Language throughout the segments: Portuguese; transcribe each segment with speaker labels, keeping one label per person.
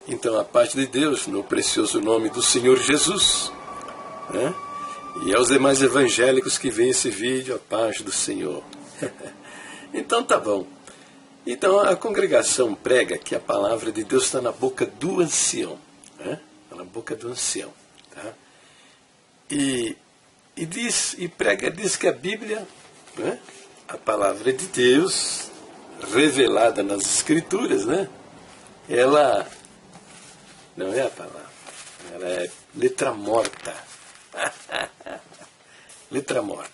Speaker 1: Então, a paz de Deus, no precioso nome do Senhor Jesus, né? E aos demais evangélicos que veem esse vídeo, a paz do Senhor. Então, tá bom. Então, a congregação prega que a palavra de Deus está na boca do ancião, né? Está na boca do ancião, tá? E diz que a Bíblia, né? A palavra de Deus, revelada nas Escrituras, né? Ela não é a palavra, ela é letra morta. Letra morta.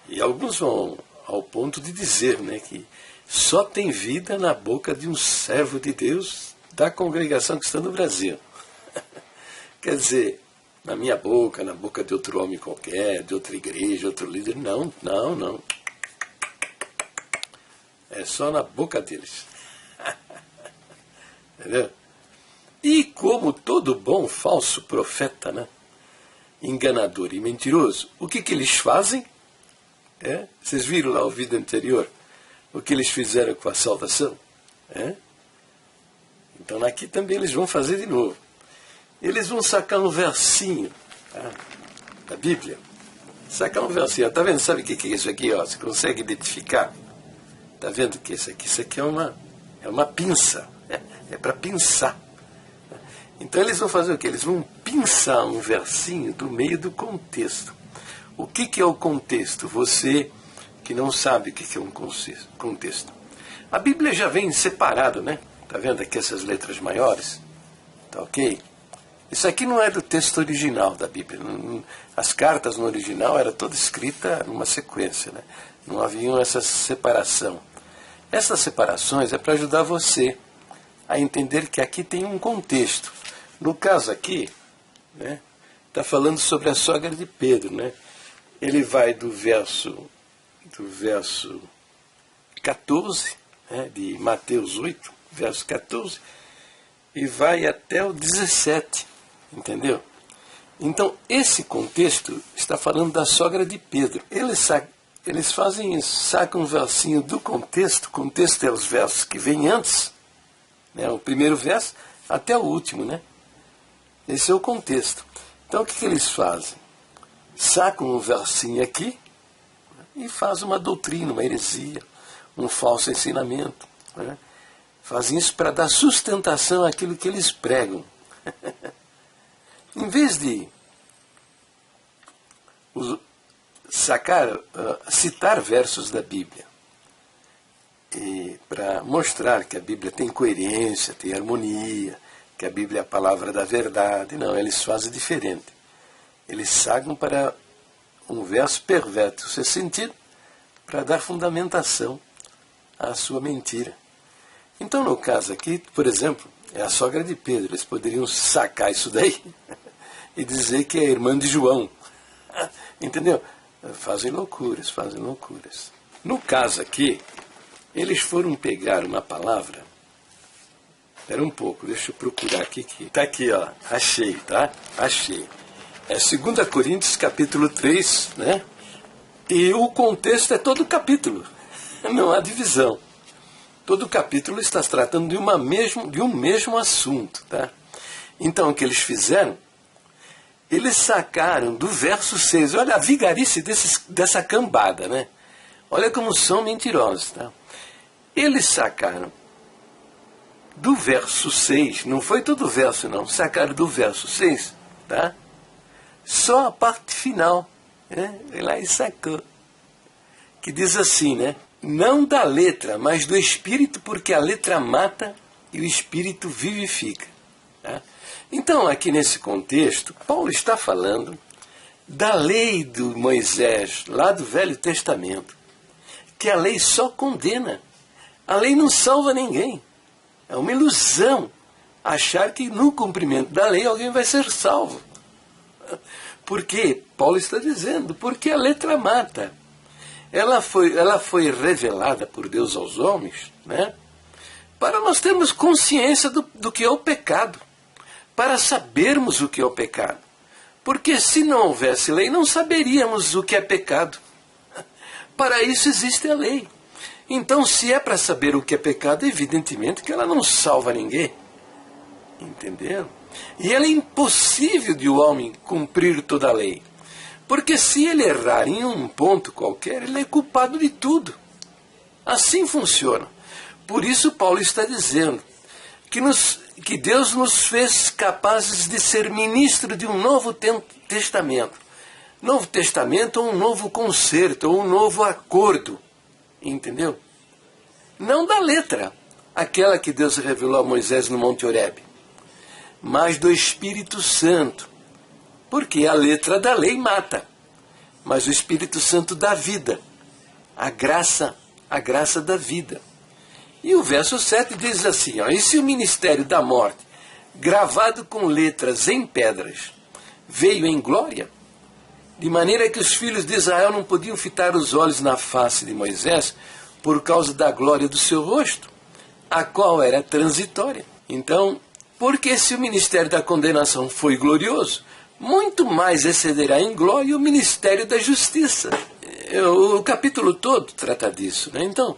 Speaker 1: E alguns vão ao ponto de dizer, né, que só tem vida na boca de um servo de Deus da congregação que está no Brasil. Quer dizer, na minha boca, na boca de outro homem qualquer, de outra igreja, outro líder. Não, não, não. É só na boca deles. Entendeu? E como todo bom falso profeta, né? Enganador e mentiroso, o que eles fazem? Vocês viram lá o vídeo anterior? O que eles fizeram com a salvação? Então aqui também eles vão fazer de novo. Eles vão sacar um versinho, tá? Da Bíblia. Sacar um versinho. Está vendo? Sabe o que é isso aqui? Ó? Você consegue identificar? Está vendo que isso aqui é uma pinça. É para pinçar. Então eles vão fazer o quê? Eles vão pinçar um versinho do meio do contexto. O que é o contexto? Você que não sabe o que é um contexto. A Bíblia já vem separado, né? Está vendo aqui essas letras maiores? Tá ok? Isso aqui não é do texto original da Bíblia. As cartas no original eram toda escrita numa sequência, né? Não havia essa separação. Essas separações é para ajudar você a entender que aqui tem um contexto. No caso aqui, né, está falando sobre a sogra de Pedro, né? Ele vai do verso 14, né, de Mateus 8, verso 14, e vai até o 17, entendeu? Então, esse contexto está falando da sogra de Pedro. Eles sacam um versinho do contexto. O contexto é os versos que vêm antes, né, o primeiro verso até o último, né? Esse é o contexto. Então o que eles fazem? Sacam um versinho aqui e fazem uma doutrina, uma heresia, um falso ensinamento, né? Fazem isso para dar sustentação àquilo que eles pregam. Em vez de citar versos da Bíblia para mostrar que a Bíblia tem coerência, tem harmonia, que a Bíblia é a palavra da verdade. Não, eles fazem diferente. Eles sagam para um verso perverte o seu sentido para dar fundamentação à sua mentira. Então, no caso aqui, por exemplo, é a sogra de Pedro. Eles poderiam sacar isso daí e dizer que é irmã de João. Entendeu? Fazem loucuras, fazem loucuras. No caso aqui, eles foram pegar uma palavra. Espera um pouco, deixa eu procurar aqui. Está aqui, ó. Achei, tá? Achei. É 2 Coríntios, capítulo 3, né? E o contexto é todo o capítulo. Não há divisão. Todo o capítulo está tratando de um mesmo assunto, tá? Então, o que eles fizeram? Eles sacaram do verso 6. Olha a vigarice dessa cambada, né? Olha como são mentirosos, tá? Eles sacaram do verso 6, não foi todo o verso não, sacaram do verso 6, tá? Só a parte final, né? Vai lá e sacou. Que diz assim, né? Não da letra, mas do Espírito, porque a letra mata e o Espírito vivifica. Tá? Então, aqui nesse contexto, Paulo está falando da lei de Moisés, lá do Velho Testamento, que a lei só condena. A lei não salva ninguém. É uma ilusão achar que no cumprimento da lei alguém vai ser salvo. Porque Paulo está dizendo, porque a letra mata. Ela foi revelada por Deus aos homens, né, para nós termos consciência do que é o pecado, para sabermos o que é o pecado. Porque se não houvesse lei, não saberíamos o que é pecado. Para isso existe a lei. Então, se é para saber o que é pecado, evidentemente que ela não salva ninguém. Entendeu? E ela é impossível de o homem cumprir toda a lei. Porque se ele errar em um ponto qualquer, ele é culpado de tudo. Assim funciona. Por isso Paulo está dizendo que Deus nos fez capazes de ser ministro de um novo testamento. Novo testamento ou um novo concerto, ou um novo acordo. Entendeu? Não da letra, aquela que Deus revelou a Moisés no Monte Horebe, mas do Espírito Santo. Porque a letra da lei mata, mas o Espírito Santo dá vida. A graça da vida. E o verso 7 diz assim, ó, e se o ministério da morte, gravado com letras em pedras, veio em glória, de maneira que os filhos de Israel não podiam fitar os olhos na face de Moisés por causa da glória do seu rosto, a qual era transitória. Então, porque se o ministério da condenação foi glorioso, muito mais excederá em glória o ministério da justiça. O capítulo todo trata disso, né? Então,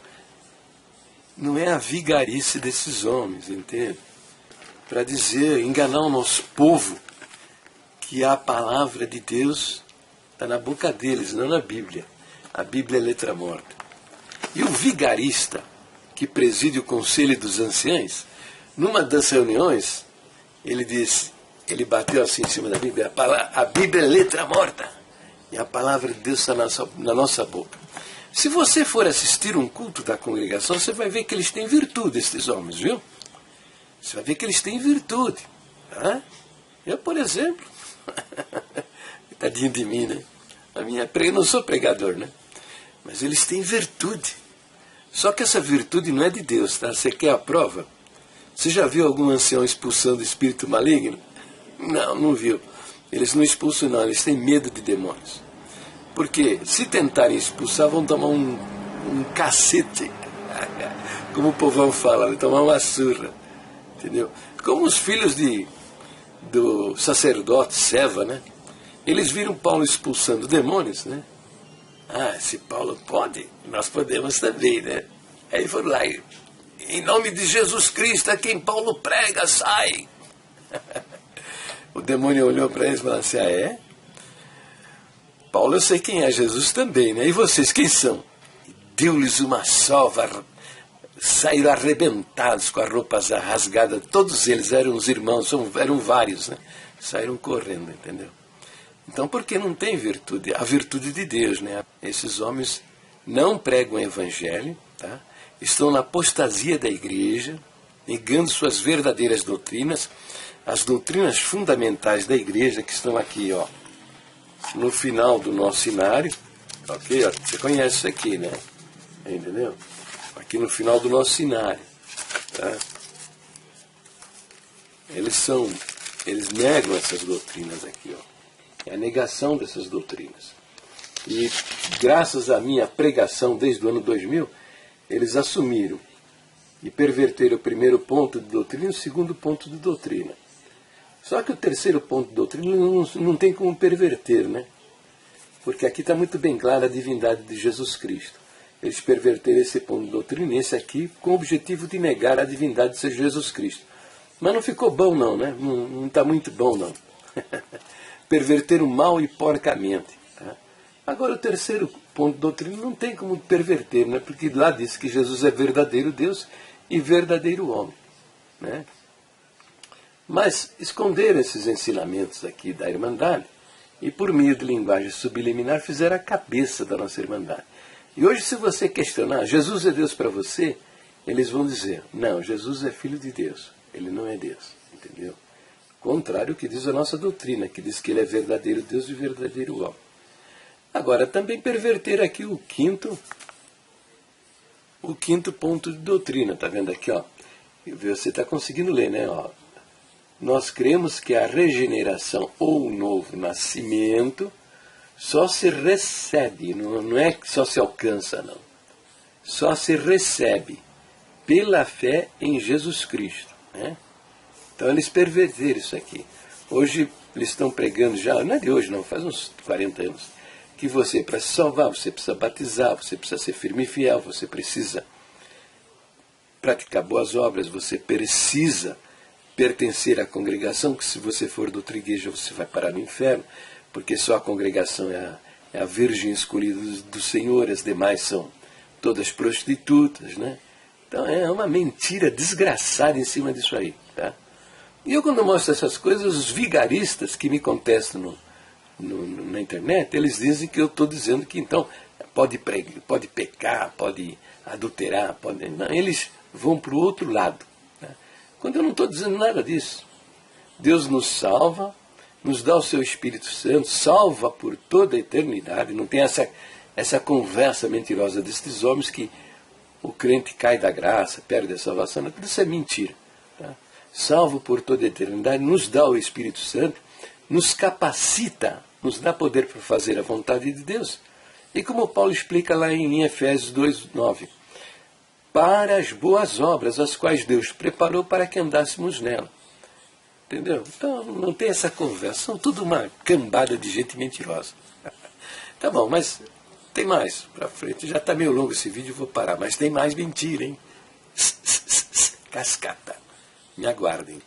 Speaker 1: não é a vigarice desses homens, entende? Para dizer, enganar o nosso povo, que a palavra de Deus está na boca deles, não na Bíblia. A Bíblia é letra morta. E o vigarista, que preside o Conselho dos Anciães, numa das reuniões, ele bateu assim em cima da Bíblia, a Bíblia é letra morta, e a palavra de Deus está na nossa boca. Se você for assistir um culto da congregação, você vai ver que eles têm virtude, esses homens, viu? Você vai ver que eles têm virtude. Tá? Eu, por exemplo, tadinho de mim, né? Eu não sou pregador, né? Mas eles têm virtude. Só que essa virtude não é de Deus, tá? Você quer a prova? Você já viu algum ancião expulsando espírito maligno? Não, não viu. Eles não expulsam, não. Eles têm medo de demônios. Porque se tentarem expulsar, vão tomar um cacete. Como o povão fala, vão tomar uma surra. Entendeu? Como os filhos do sacerdote Seva, né? Eles viram Paulo expulsando demônios, né? Ah, se Paulo pode, nós podemos também, né? Aí foram lá, em nome de Jesus Cristo, a quem Paulo prega, sai! O demônio olhou para eles e falou assim, ah, é? Paulo, eu sei quem é, Jesus também, né? E vocês, quem são? Deu-lhes uma sova, saíram arrebentados com as roupas rasgadas, todos eles eram os irmãos, eram vários, né? Saíram correndo, entendeu? Então, porque não tem virtude? A virtude de Deus, né? Esses homens não pregam o evangelho, tá? Estão na apostasia da igreja, negando suas verdadeiras doutrinas, as doutrinas fundamentais da igreja que estão aqui, ó, no final do nosso cenário, ok? Ó, você conhece isso aqui, né? Entendeu? Aqui no final do nosso cenário, tá? Eles negam essas doutrinas aqui, ó. É a negação dessas doutrinas. E graças à minha pregação desde o ano 2000, eles assumiram e perverteram o primeiro ponto de doutrina e o segundo ponto de doutrina. Só que o terceiro ponto de doutrina não tem como perverter, né? Porque aqui está muito bem clara a divindade de Jesus Cristo. Eles perverteram esse ponto de doutrina e esse aqui com o objetivo de negar a divindade de Jesus Cristo. Mas não ficou bom não, né? Não está muito bom não. Perverteram mal e porcamente. Tá? Agora o terceiro ponto de doutrina não tem como perverter, né? Porque lá diz que Jesus é verdadeiro Deus e verdadeiro homem. Né? Mas esconderam esses ensinamentos aqui da Irmandade e por meio de linguagem subliminar fizeram a cabeça da nossa Irmandade. E hoje se você questionar, Jesus é Deus para você? Eles vão dizer, não, Jesus é Filho de Deus, Ele não é Deus, entendeu? Contrário ao que diz a nossa doutrina, que diz que Ele é verdadeiro Deus e verdadeiro homem. Agora, também perverter aqui o quinto ponto de doutrina, está vendo aqui? Ó? Você está conseguindo ler, né? Ó. Nós cremos que a regeneração ou o novo nascimento só se recebe, não é que só se alcança, não. Só se recebe pela fé em Jesus Cristo, né? Então eles perverteram isso aqui. Hoje eles estão pregando já, não é de hoje não, faz uns 40 anos, que você, para se salvar, você precisa batizar, você precisa ser firme e fiel, você precisa praticar boas obras, você precisa pertencer à congregação, que se você for de outra igreja você vai parar no inferno, porque só a congregação é a virgem escolhida do Senhor, as demais são todas prostitutas, né? Então é uma mentira desgraçada em cima disso aí. Tá? E eu, quando mostro essas coisas, os vigaristas que me contestam na internet, eles dizem que eu estou dizendo que então pode pecar, pode adulterar, não, eles vão para o outro lado. Tá? Quando eu não estou dizendo nada disso. Deus nos salva, nos dá o seu Espírito Santo, salva por toda a eternidade. Não tem essa conversa mentirosa destes homens que o crente cai da graça, perde a salvação. Tudo isso é mentira. Tá? Salvo por toda a eternidade, nos dá o Espírito Santo, nos capacita, nos dá poder para fazer a vontade de Deus. E como Paulo explica lá em Efésios 2:9, para as boas obras, as quais Deus preparou para que andássemos nela. Entendeu? Então não tem essa conversa, são tudo uma cambada de gente mentirosa. Tá bom, mas tem mais pra frente. Já está meio longo esse vídeo, vou parar. Mas tem mais mentira, hein? Cascata. Me aguardem.